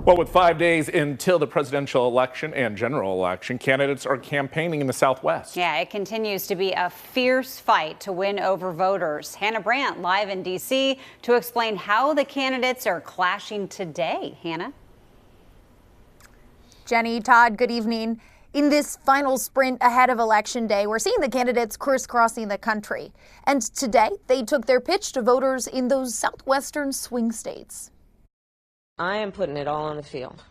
Well, with 5 days until the presidential election and general election, candidates are campaigning in the Southwest. Yeah, it continues to be a fierce fight to win over voters. Hannah Brandt live in D.C. to explain how the candidates are clashing today. Hannah? Jenny, Todd, good evening. In this final sprint ahead of Election Day, we're seeing the candidates crisscrossing the country. And today, they took their pitch to voters in those southwestern swing states. I am putting it all on the field,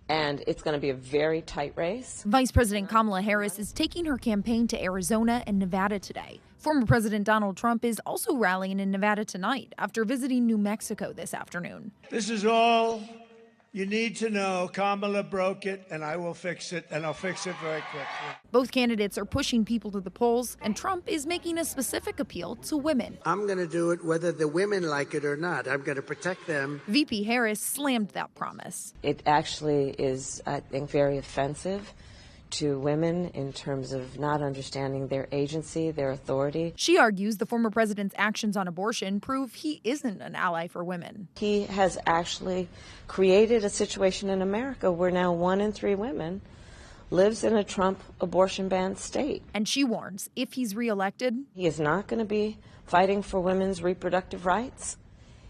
and it's going to be a very tight race. Vice President Kamala Harris is taking her campaign to Arizona and Nevada today. Former President Donald Trump is also rallying in Nevada tonight after visiting New Mexico this afternoon. This is all you need to know. Kamala broke it, and I will fix it, and I'll fix it very quickly. Both candidates are pushing people to the polls, and Trump is making a specific appeal to women. I'm going to do it whether the women like it or not. I'm going to protect them. VP Harris slammed that promise. It actually is, I think, very offensive to women in terms of not understanding their agency, their authority. She argues the former president's actions on abortion prove he isn't an ally for women. He has actually created a situation in America where now 1 in 3 women lives in a Trump abortion ban state. And she warns if he's reelected, he is not going to be fighting for women's reproductive rights.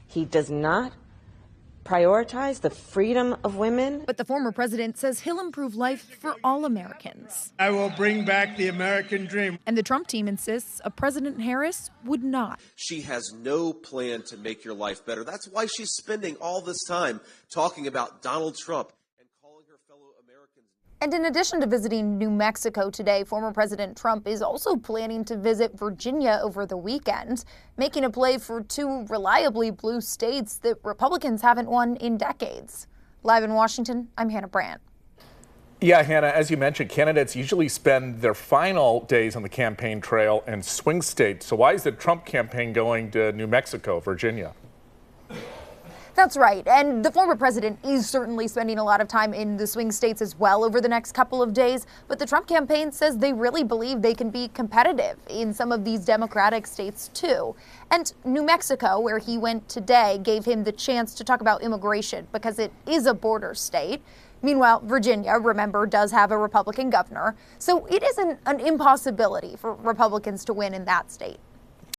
He does not prioritize the freedom of women. But the former president says he'll improve life for all Americans. I will bring back the American dream. And the Trump team insists a President Harris would not. She has no plan to make your life better. That's why she's spending all this time talking about Donald Trump and calling her fellow Americans. And in addition to visiting New Mexico today, former President Trump is also planning to visit Virginia over the weekend, making a play for 2 reliably blue states that Republicans haven't won in decades. Live in Washington, I'm Hannah Brandt. Yeah, Hannah, as you mentioned, candidates usually spend their final days on the campaign trail in swing states. So why is the Trump campaign going to New Mexico, Virginia? That's right. And the former president is certainly spending a lot of time in the swing states as well over the next couple of days. But the Trump campaign says they really believe they can be competitive in some of these Democratic states, too. And New Mexico, where he went today, gave him the chance to talk about immigration because it is a border state. Meanwhile, Virginia, remember, does have a Republican governor. So it isn't an impossibility for Republicans to win in that state.